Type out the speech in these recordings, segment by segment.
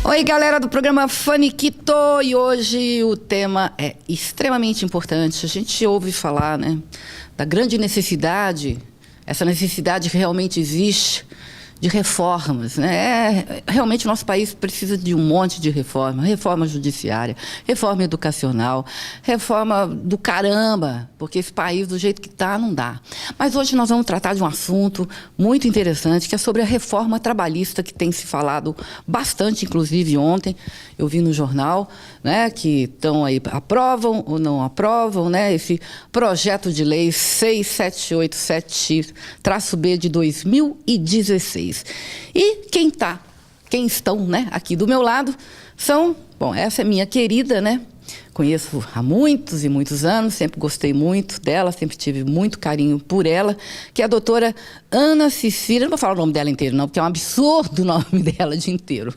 Oi, galera do programa Faniquito, e hoje o tema é extremamente importante. A gente ouve falar, né, da grande necessidade, essa necessidade que realmente existe de reformas, né? Realmente o nosso país precisa de um monte de reforma, reforma judiciária, reforma educacional, reforma do caramba, porque esse país do jeito que está não dá. Mas hoje nós vamos tratar de um assunto muito interessante, que é sobre a reforma trabalhista, que tem se falado bastante, inclusive ontem eu vi no jornal, né, que estão aí, aprovam ou não aprovam, né, esse projeto de lei 6787-B de 2016. E quem estão, né, aqui do meu lado são, bom, essa é minha querida, né, conheço há muitos e muitos anos, sempre gostei muito dela, sempre tive muito carinho por ela, que é a doutora Ana Cecília, não vou falar o nome dela inteiro não, porque é um absurdo o nome dela de inteiro.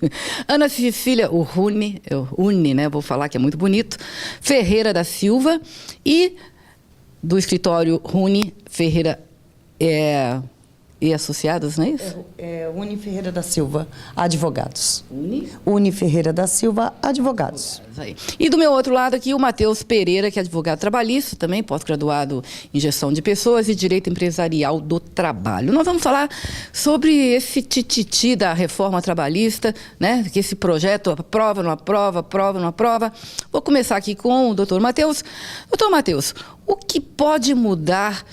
Ana Cecília Uni, né, vou falar que é muito bonito, Ferreira da Silva, e do escritório Uni Ferreira e Associados, não é isso? Uni Ferreira da Silva, advogados. Uni Ferreira da Silva, advogados. E do meu outro lado aqui, o Matheus Pereira, que é advogado trabalhista, também pós-graduado em gestão de pessoas e direito empresarial do trabalho. Nós vamos falar sobre esse tititi da reforma trabalhista, né? Que esse projeto aprova, não aprova, aprova, não aprova. Vou começar aqui com o doutor Matheus. Doutor Matheus, o que pode mudar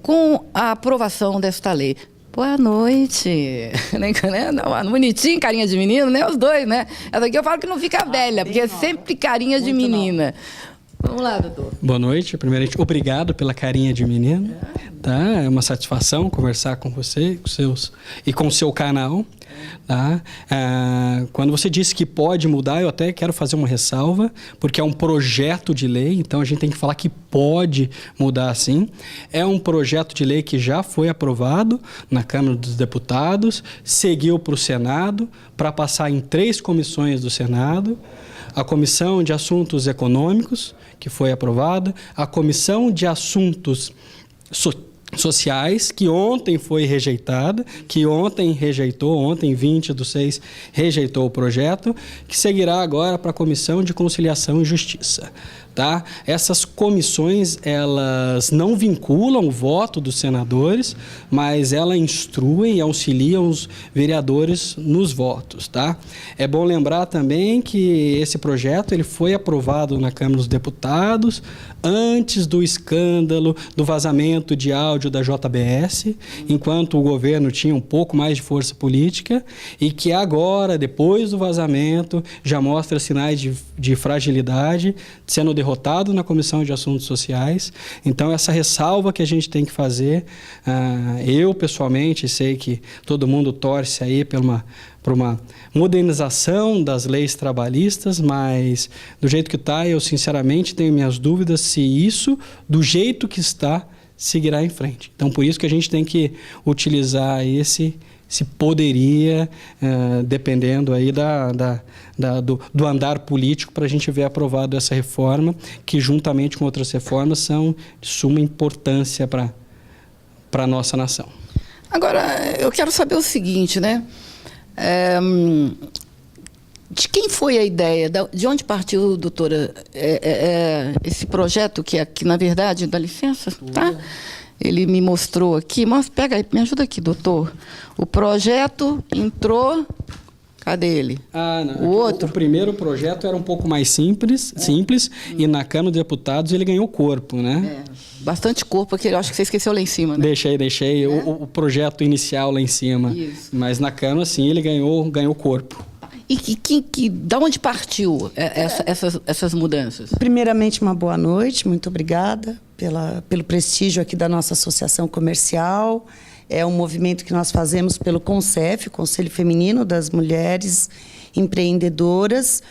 com a aprovação desta lei? Boa noite. Não, bonitinho, carinha de menino, né? Os dois, né? Essa aqui eu falo que não fica velha, porque é sempre carinha de menina. Vamos lá, doutor. Boa noite. Primeiramente, obrigado pela carinha de menino. Tá? É uma satisfação conversar com você e com o seu canal. Tá? Quando você disse que pode mudar, eu até quero fazer uma ressalva, porque é um projeto de lei, então a gente tem que falar que pode mudar sim. É um projeto de lei que já foi aprovado na Câmara dos Deputados, seguiu para o Senado, para passar em 3 comissões do Senado: a Comissão de Assuntos Econômicos, que foi aprovada, a Comissão de Assuntos Sociais, que ontem foi rejeitada, ontem 20/6, rejeitou o projeto, que seguirá agora para a Comissão de Conciliação e Justiça. Tá? Essas comissões, elas não vinculam o voto dos senadores, mas elas instruem e auxiliam os vereadores nos votos. Tá? É bom lembrar também que esse projeto ele foi aprovado na Câmara dos Deputados antes do escândalo do vazamento de áudio da JBS, enquanto o governo tinha um pouco mais de força política, e que agora, depois do vazamento, já mostra sinais de fragilidade, sendo derrotado na Comissão de Assuntos Sociais. Então, essa ressalva que a gente tem que fazer, eu pessoalmente sei que todo mundo torce aí por uma modernização das leis trabalhistas, mas do jeito que está, eu sinceramente tenho minhas dúvidas se isso, do jeito que está, seguirá em frente. Então, por isso que a gente tem que utilizar se poderia, dependendo aí do andar político, para a gente ver aprovado essa reforma, que juntamente com outras reformas são de suma importância para a nossa nação. Agora, eu quero saber o seguinte, né? De quem foi a ideia? De onde partiu, doutora, esse projeto que na verdade, dá licença, tá? ele me mostrou aqui, mas pega aí, me ajuda aqui, doutor. O projeto entrou, cadê ele? Não. O outro? O primeiro projeto era um pouco mais simples, e na Câmara dos Deputados ele ganhou corpo, né? Bastante corpo aqui, eu acho que você esqueceu lá em cima, né? Deixei. O projeto inicial lá em cima. Isso. Mas na Câmara, sim, ele ganhou corpo. E da onde partiu essas mudanças? Primeiramente, uma boa noite, muito obrigada pelo prestígio aqui da nossa associação comercial. É um movimento que nós fazemos pelo CONCEF, Conselho Feminino das Mulheres Empreendedoras,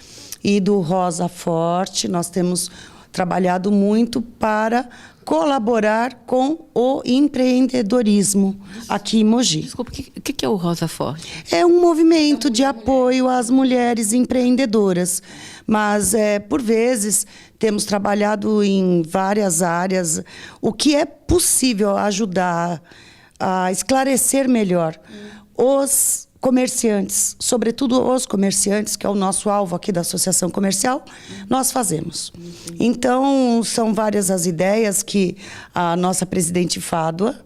e do Rosa Forte. Nós temos trabalhado muito para colaborar com o empreendedorismo aqui em Mogi. Desculpa, o que é o Rosa Forte? É um movimento de apoio às mulheres empreendedoras, mas, por vezes, temos trabalhado em várias áreas, o que é possível ajudar a esclarecer melhor os comerciantes, sobretudo os comerciantes, que é o nosso alvo aqui da Associação Comercial, nós fazemos. Então, são várias as ideias que a nossa presidente Fádua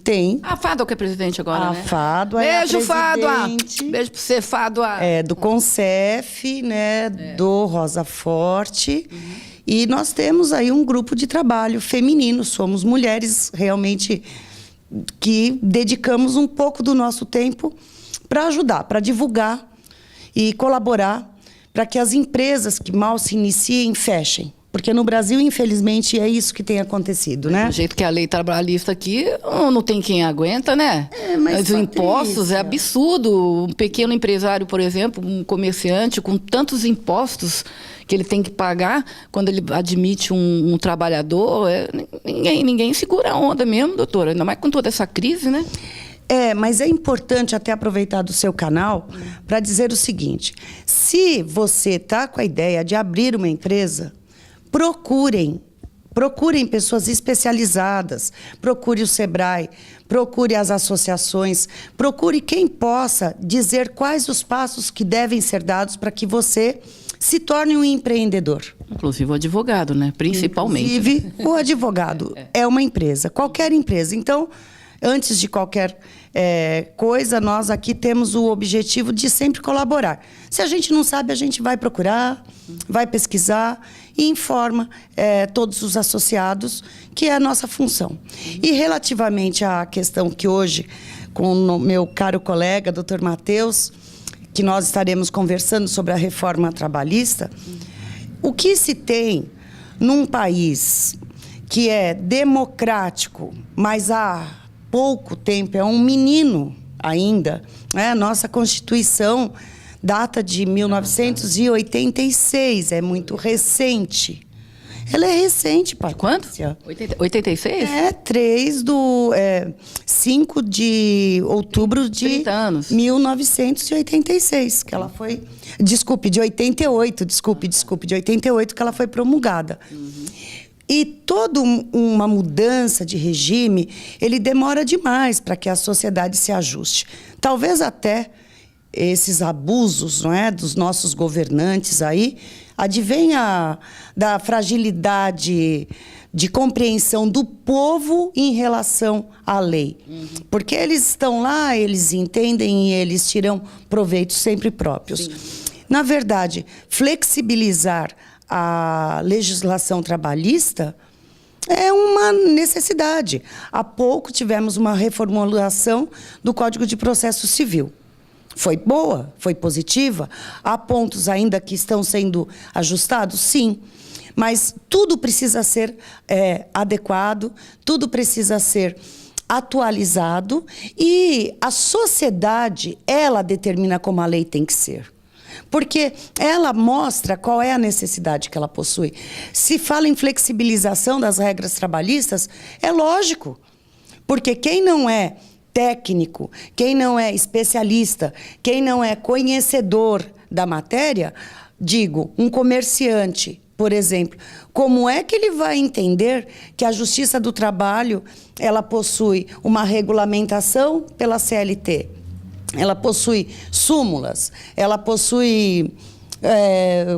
tem. A Fádua que é presidente agora, A né? Fádua é a Beijo, Fádua! presidente. Beijo pra você, Fádua! Do CONCEF, né, do Rosa Forte. E nós temos aí um grupo de trabalho feminino. Somos mulheres realmente que dedicamos um pouco do nosso tempo para ajudar, para divulgar e colaborar para que as empresas que mal se iniciem fechem. Porque no Brasil, infelizmente, é isso que tem acontecido, né? Do jeito que a lei trabalhista aqui, não tem quem aguenta, né? Mas, os impostos Patrícia, é absurdo. Um pequeno empresário, por exemplo, um comerciante, com tantos impostos que ele tem que pagar quando ele admite um trabalhador, ninguém segura a onda mesmo, doutora. Ainda mais com toda essa crise, né? Mas é importante até aproveitar do seu canal para dizer o seguinte: se você está com a ideia de abrir uma empresa, procurem pessoas especializadas, procure o Sebrae, procure as associações, procure quem possa dizer quais os passos que devem ser dados para que você se torne um empreendedor. Inclusive o advogado, né? Principalmente. Inclusive, o advogado é uma empresa, qualquer empresa. Então, antes de qualquer coisa, nós aqui temos o objetivo de sempre colaborar. Se a gente não sabe, a gente vai procurar, vai pesquisar e informa todos os associados, que é a nossa função. E relativamente à questão que hoje, com o meu caro colega, doutor Matheus, que nós estaremos conversando sobre a reforma trabalhista, o que se tem num país que é democrático, mas há pouco tempo, é um menino ainda, né? Nossa Constituição data de 1986, é muito recente. Ela é recente, Patrícia. Quanto? 86? 5 de outubro de 30 anos. 1986, que ela foi... Desculpe, de 88, de 88 que ela foi promulgada. E toda uma mudança de regime, ele demora demais para que a sociedade se ajuste. Talvez até esses abusos, não é, dos nossos governantes aí, advenha da fragilidade de compreensão do povo em relação à lei. Porque eles estão lá, eles entendem e eles tiram proveitos sempre próprios. Sim. Na verdade, flexibilizar a legislação trabalhista é uma necessidade. Há pouco tivemos uma reformulação do Código de Processo Civil. Foi boa, foi positiva. Há pontos ainda que estão sendo ajustados? Sim. Mas tudo precisa ser adequado, tudo precisa ser atualizado e a sociedade, ela determina como a lei tem que ser. Porque ela mostra qual é a necessidade que ela possui. Se fala em flexibilização das regras trabalhistas, é lógico. Porque quem não é técnico, quem não é especialista, quem não é conhecedor da matéria, digo, um comerciante, por exemplo, como é que ele vai entender que a Justiça do Trabalho, ela possui uma regulamentação pela CLT? Ela possui súmulas, ela possui,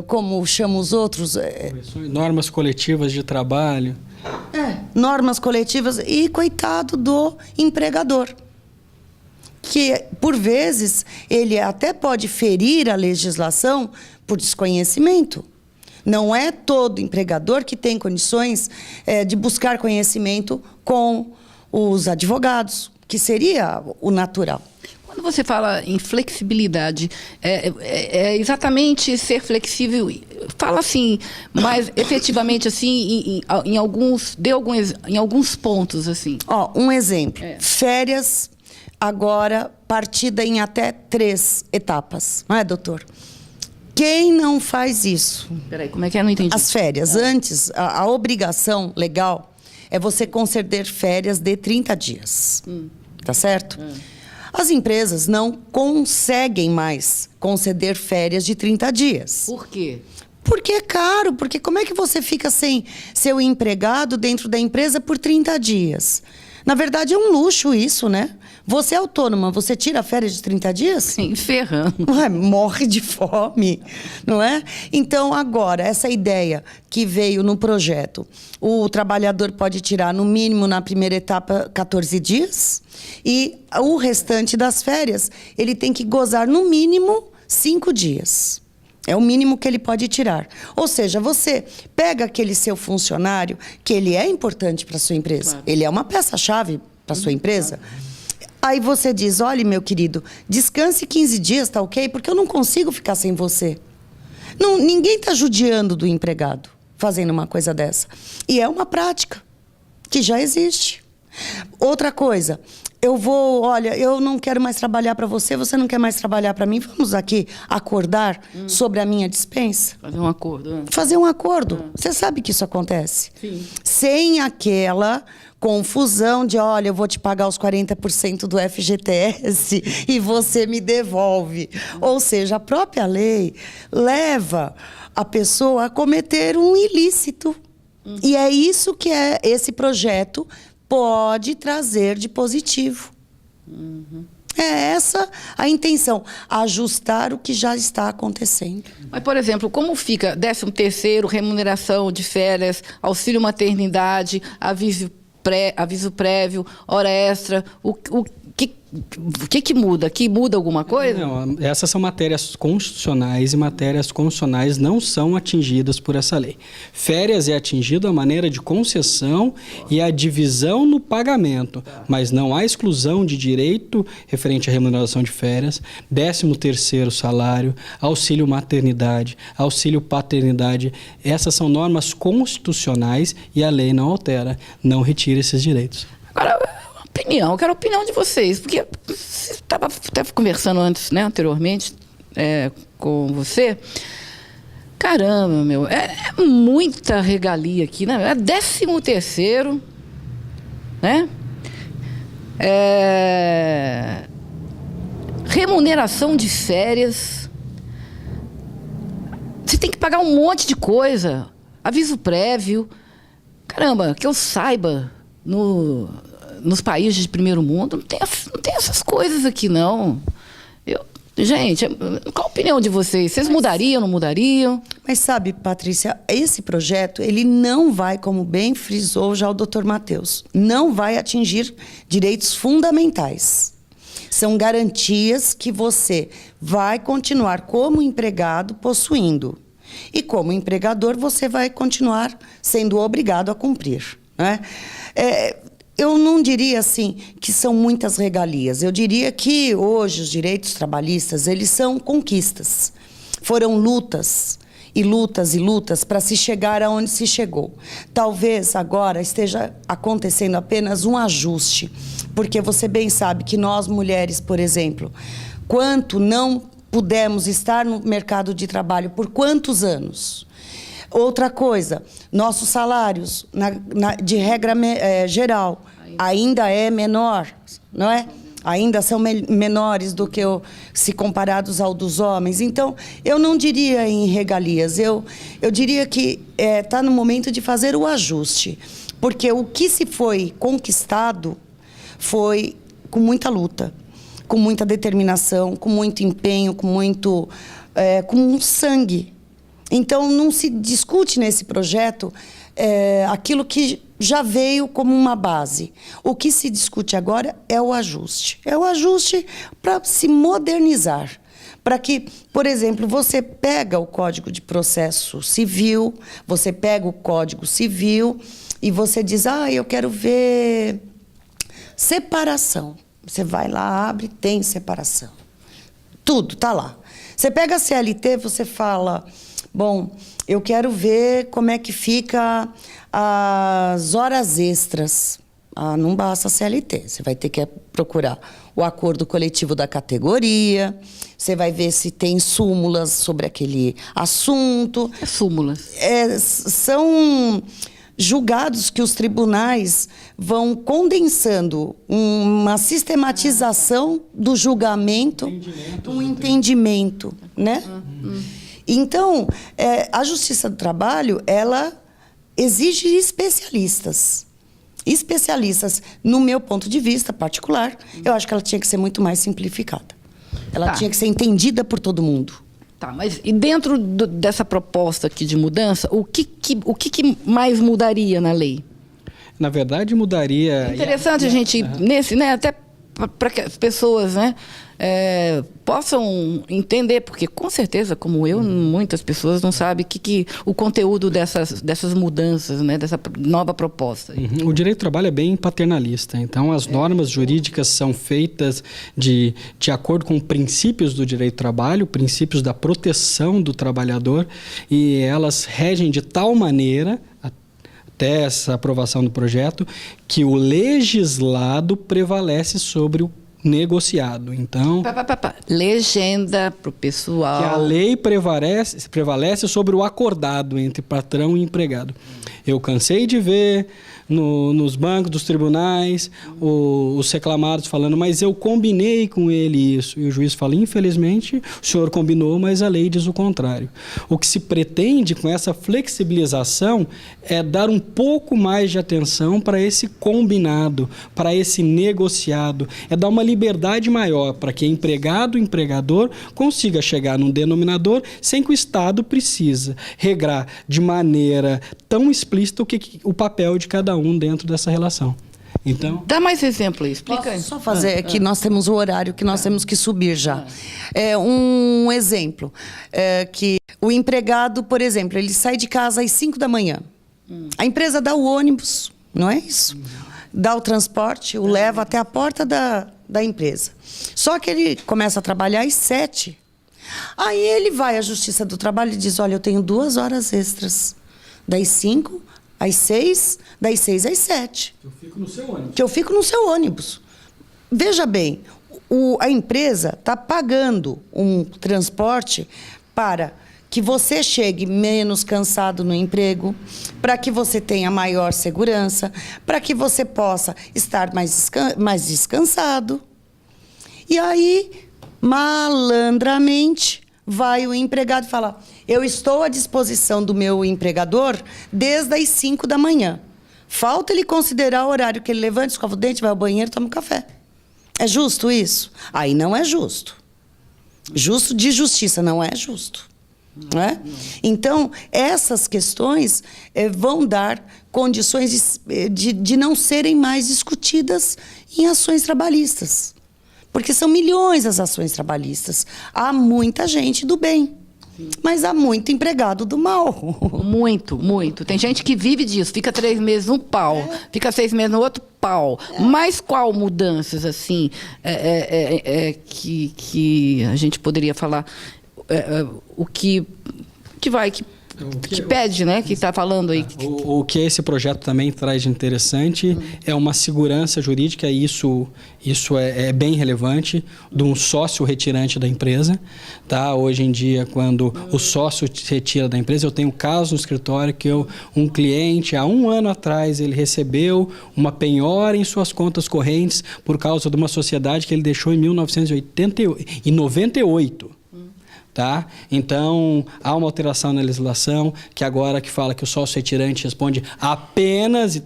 como chamam os outros... normas coletivas de trabalho. Normas coletivas e coitado do empregador, que, por vezes, ele até pode ferir a legislação por desconhecimento. Não é todo empregador que tem condições de buscar conhecimento com os advogados, que seria o natural. Quando você fala em flexibilidade, é exatamente ser flexível. Fala assim, mas efetivamente assim, em alguns pontos assim. Um exemplo. Férias agora partida em até 3 etapas, não é, doutor? Quem não faz isso? Peraí, como é que é? Não entendi. As férias. Antes, a obrigação legal é você conceder férias de 30 dias. Tá certo? As empresas não conseguem mais conceder férias de 30 dias. Por quê? Porque é caro. Porque como é que você fica sem seu empregado dentro da empresa por 30 dias? Na verdade, é um luxo isso, né? Você é autônoma, você tira férias de 30 dias? Sim, ferrando. Morre de fome, não é? Então, agora, essa ideia que veio no projeto, o trabalhador pode tirar, no mínimo, na primeira etapa, 14 dias, e o restante das férias, ele tem que gozar, no mínimo, 5 dias. É o mínimo que ele pode tirar. Ou seja, você pega aquele seu funcionário, que ele é importante para a sua empresa, claro. Ele é uma peça-chave para a sua empresa. Aí você diz, olha, meu querido, descanse 15 dias, tá ok? Porque eu não consigo ficar sem você. Não, ninguém está judiando do empregado fazendo uma coisa dessa. E é uma prática que já existe. Outra coisa, olha, eu não quero mais trabalhar para você, você não quer mais trabalhar para mim, vamos aqui acordar sobre a minha dispensa? Fazer um acordo. Fazer um acordo. Você sabe que isso acontece. Sim. Sem aquela confusão de, olha, eu vou te pagar os 40% do FGTS e você me devolve. Ou seja, a própria lei leva a pessoa a cometer um ilícito. E é isso que esse projeto pode trazer de positivo. É essa a intenção, ajustar o que já está acontecendo. Mas, por exemplo, como fica 13º, remuneração de férias, auxílio maternidade, aviso prévio, hora extra, o que muda? Que muda alguma coisa? Não, essas são matérias constitucionais e matérias constitucionais não são atingidas por essa lei. Férias é atingido a maneira de concessão e a divisão no pagamento, mas não há exclusão de direito referente à remuneração de férias, 13º salário, auxílio maternidade, auxílio paternidade. Essas são normas constitucionais e a lei não altera, não retira esses direitos. Agora, eu quero a opinião de vocês, porque você estava até conversando anteriormente com você. Caramba, meu, é muita regalia aqui, né? É 13º, né? Remuneração de férias. Você tem que pagar um monte de coisa. Aviso prévio. Caramba, que eu saiba, nos países de primeiro mundo, não tem essas coisas aqui, não. Gente, qual a opinião de vocês? Vocês mudariam, não mudariam? Mas sabe, Patrícia, esse projeto, ele não vai, como bem frisou já o doutor Matheus, não vai atingir direitos fundamentais. São garantias que você vai continuar como empregado possuindo. E como empregador, você vai continuar sendo obrigado a cumprir, né? Eu não diria assim que são muitas regalias. Eu diria que hoje os direitos trabalhistas, eles são conquistas. Foram lutas e lutas e lutas para se chegar aonde se chegou. Talvez agora esteja acontecendo apenas um ajuste, porque você bem sabe que nós mulheres, por exemplo, quanto não pudemos estar no mercado de trabalho por quantos anos? Outra coisa, nossos salários, de regra geral, ainda é menor, não é? Ainda são menores do que se comparados ao dos homens. Então, eu não diria em regalias, eu diria que está no momento de fazer o ajuste. Porque o que se foi conquistado foi com muita luta, com muita determinação, com muito empenho, com um sangue. Então, não se discute nesse projeto aquilo que já veio como uma base. O que se discute agora é o ajuste. É o ajuste para se modernizar. Para que, por exemplo, você pega o Código de Processo Civil, você pega o Código Civil e você diz, eu quero ver separação. Você vai lá, abre, tem separação. Tudo, tá lá. Você pega a CLT, você fala, bom, eu quero ver como é que fica as horas extras. Não basta a CLT, você vai ter que procurar o acordo coletivo da categoria, você vai ver se tem súmulas sobre aquele assunto. Súmulas. São julgados que os tribunais vão condensando uma sistematização do julgamento, um entendimento, né? Então, a Justiça do Trabalho, ela exige especialistas. Especialistas, no meu ponto de vista particular, eu acho que ela tinha que ser muito mais simplificada. Ela tinha que ser entendida por todo mundo. Tá, mas e dentro dessa proposta aqui de mudança, o que mais mudaria na lei? Na verdade, mudaria... É interessante a gente, nesse, né, até para que as pessoas, né, possam entender, porque com certeza, como eu, muitas pessoas não sabem o conteúdo dessas mudanças, né, dessa nova proposta. O direito do trabalho é bem paternalista, então as normas jurídicas são feitas de acordo com princípios do direito do trabalho, princípios da proteção do trabalhador, e elas regem de tal maneira, até essa aprovação do projeto, que o legislado prevalece sobre o negociado. Então, legenda para o pessoal. Que a lei prevalece sobre o acordado entre patrão e empregado. Eu cansei de ver nos bancos dos tribunais os reclamados falando, mas eu combinei com ele isso. E o juiz fala, infelizmente, o senhor combinou, mas a lei diz o contrário. O que se pretende com essa flexibilização é dar um pouco mais de atenção para esse combinado, para esse negociado, é dar uma liberdade maior para que empregado e empregador consiga chegar num denominador sem que o Estado precisa regrar de maneira tão explícita o papel de cada um dentro dessa relação. Então, dá mais exemplo aí, explica aí. Só fazer que nós temos o horário que nós temos que subir já. Um exemplo, que o empregado, por exemplo, ele sai de casa às 5 da manhã. A empresa dá o ônibus, não é isso? Dá o transporte, o leva até a porta da empresa. Só que ele começa a trabalhar às 7. Aí ele vai à Justiça do Trabalho e diz, olha, eu tenho 2 horas extras. Das 5 às 6, das 6 às 7. eu fico no seu ônibus. Que eu fico no seu ônibus. Veja bem, a empresa está pagando um transporte para que você chegue menos cansado no emprego, para que você tenha maior segurança, para que você possa estar mais descansado. E aí, malandramente, vai o empregado falar, eu estou à disposição do meu empregador desde as 5 da manhã. Falta ele considerar o horário que ele levanta, escova o dente, vai ao banheiro, toma um café. É justo isso? Aí não é justo. Justo de justiça, não é justo. Não é? Então, essas questões vão dar condições de não serem mais discutidas em ações trabalhistas. Porque são milhões as ações trabalhistas. Há muita gente do bem, mas há muito empregado do mal. Muito, muito. Tem gente que vive disso, fica 3 meses num pau, fica 6 meses no outro pau. Mas qual mudanças, assim, que a gente poderia falar, o que pede, né? Que está falando aí. O que esse projeto também traz de interessante é uma segurança jurídica, e isso é bem relevante, de um sócio retirante da empresa. Tá? Hoje em dia, quando o sócio se retira da empresa, eu tenho um caso no escritório que um cliente, há 1 ano atrás, ele recebeu uma penhora em suas contas correntes por causa de uma sociedade que ele deixou em 1998. Tá? Então, há uma alteração na legislação que agora que fala que o sócio retirante responde apenas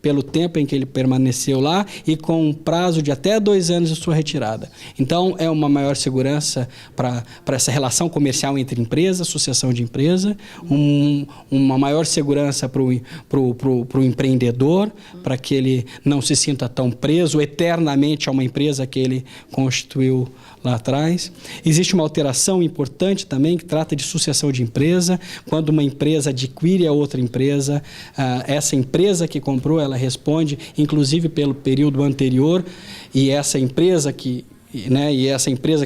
pelo tempo em que ele permaneceu lá e com um prazo de até 2 anos de sua retirada. Então, é uma maior segurança para essa relação comercial entre empresa, associação de empresa, uma maior segurança para o empreendedor, para que ele não se sinta tão preso eternamente a uma empresa que ele constituiu lá atrás. Existe uma alteração importante também que trata de sucessão de empresa. Quando uma empresa adquire a outra empresa, essa empresa que comprou, ela responde, inclusive pelo período anterior, e essa empresa que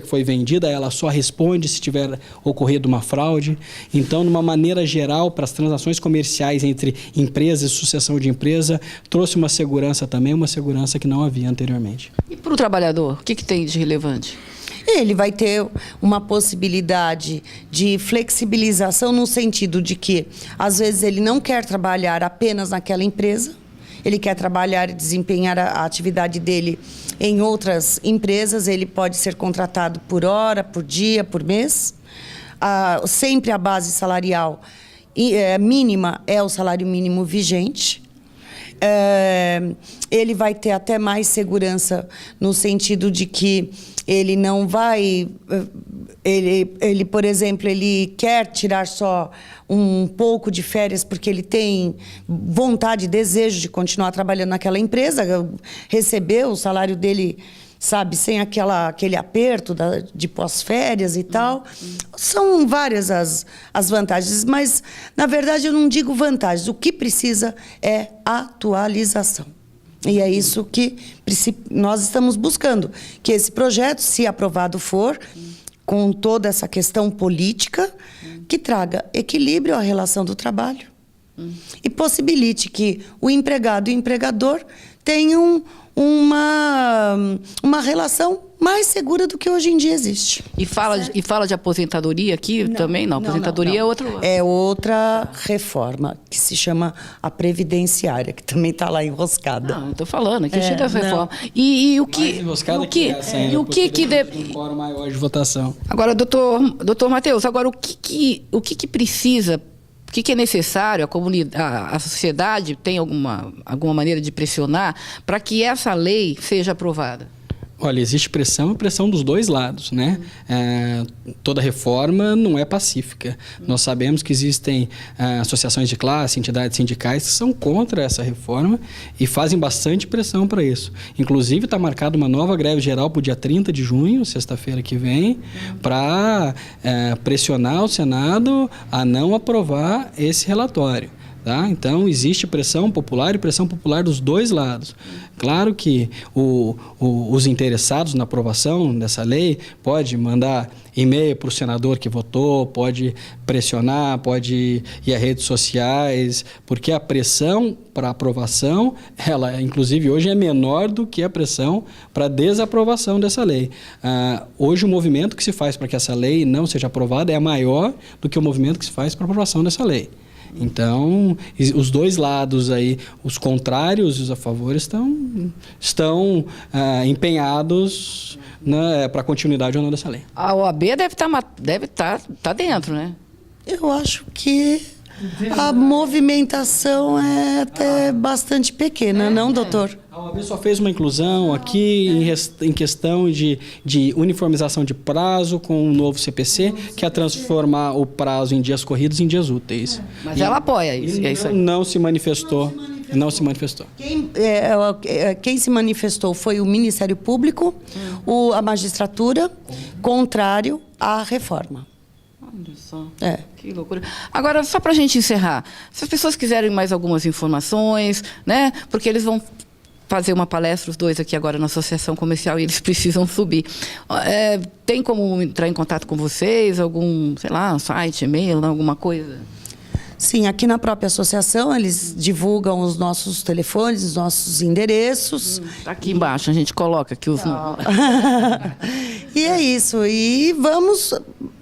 foi vendida, ela só responde se tiver ocorrido uma fraude. Então, de uma maneira geral, para as transações comerciais entre empresas e sucessão de empresa, trouxe uma segurança também, uma segurança que não havia anteriormente. E para o trabalhador, o que tem de relevante? Ele vai ter uma possibilidade de flexibilização no sentido de que, às vezes, ele não quer trabalhar apenas naquela empresa, ele quer trabalhar e desempenhar a atividade dele em outras empresas, ele pode ser contratado por hora, por dia, por mês. Sempre a base salarial mínima é o salário mínimo vigente. Ele vai ter até mais segurança no sentido de que ele não vai... Ele, por exemplo, ele quer tirar só um pouco de férias porque ele tem vontade, desejo de continuar trabalhando naquela empresa, receber o salário dele, sabe, sem aquele aperto de pós-férias e tal. São várias as vantagens, mas, na verdade, eu não digo vantagens. O que precisa é atualização. E é isso que nós estamos buscando, que esse projeto, se aprovado for, com toda essa questão política, que traga equilíbrio à relação do trabalho e possibilite que o empregado e o empregador tenham uma relação mais segura do que hoje em dia existe. E fala de aposentadoria aqui também? Não, aposentadoria é outro... É outra reforma, que se chama a previdenciária, que também está lá enroscada. Não, estou falando, aqui cheio dessa reforma. E o que... o que maior de votação. Agora, doutor Matheus, agora o que precisa... O que é necessário? A sociedade tem alguma maneira de pressionar para que essa lei seja aprovada? Olha, existe pressão e pressão dos dois lados, né? Toda reforma não é pacífica. Nós sabemos que existem associações de classe, entidades sindicais que são contra essa reforma e fazem bastante pressão para isso. Inclusive, está marcada uma nova greve geral para o dia 30 de junho, sexta-feira que vem, para pressionar o Senado a não aprovar esse relatório. Tá? Então, existe pressão popular e pressão popular dos dois lados. Claro que os interessados na aprovação dessa lei pode mandar e-mail para o senador que votou, pode pressionar, pode ir a redes sociais, porque a pressão para aprovação, ela inclusive hoje é menor do que a pressão para desaprovação dessa lei. Hoje o movimento que se faz para que essa lei não seja aprovada é maior do que o movimento que se faz para a aprovação dessa lei. Então, os dois lados aí, os contrários e os a favor estão empenhados para a continuidade ou não dessa lei. A OAB deve estar dentro, né? Eu acho que a movimentação é até bastante pequena, não, doutor? A OAB só fez uma inclusão aqui em questão de uniformização de prazo com um novo CPC, que é transformar o prazo em dias corridos em dias úteis. Mas ela apoia isso, é isso aí. Não se manifestou. Não se manifestou. Quem se manifestou foi o Ministério Público, a magistratura, contrário à reforma. Olha só, que loucura. Agora, só para a gente encerrar, se as pessoas quiserem mais algumas informações, né? Porque eles vão fazer uma palestra, os dois aqui agora na Associação Comercial, e eles precisam subir. Tem como entrar em contato com vocês? Algum, sei lá, site, e-mail, alguma coisa? Sim, aqui na própria associação eles divulgam os nossos telefones, os nossos endereços. Aqui embaixo a gente coloca aqui os números. E é isso. E vamos...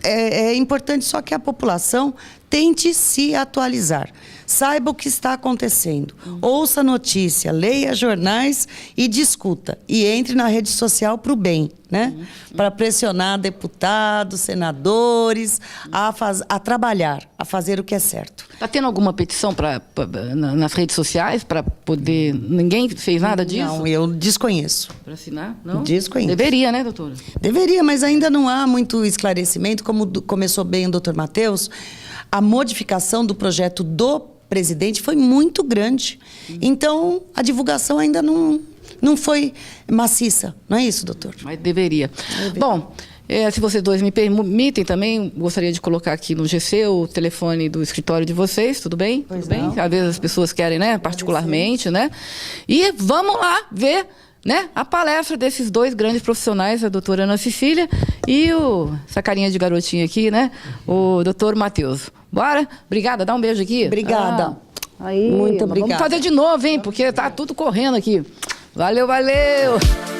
É importante só que a população tente se atualizar. saiba o que está acontecendo. Ouça a notícia, leia jornais e discuta. E entre na rede social para o bem, né? Para pressionar deputados, senadores a trabalhar, a fazer o que é certo. Está tendo alguma petição nas redes sociais para poder... Ninguém fez nada disso? Não, eu desconheço. Para assinar? Não? Desconheço. Deveria, né, doutora? Deveria, mas ainda não há muito esclarecimento. Como começou bem o doutor Matheus, a modificação do projeto do presidente foi muito grande. Então, a divulgação ainda não foi maciça. Não é isso, doutor? Mas deveria. Bom, se vocês dois me permitem também, gostaria de colocar aqui no GC o telefone do escritório de vocês, tudo bem? Pois tudo bem? não. Às vezes as pessoas querem, né, particularmente, né? E vamos lá ver, né, a palestra desses dois grandes profissionais, a doutora Ana Cecília e essa carinha de garotinho aqui, né, o doutor Matheus. Bora? Obrigada, dá um beijo aqui. Obrigada. Aí, Muito mas vamos obrigada. fazer de novo, hein, porque tá tudo correndo aqui. Valeu, valeu!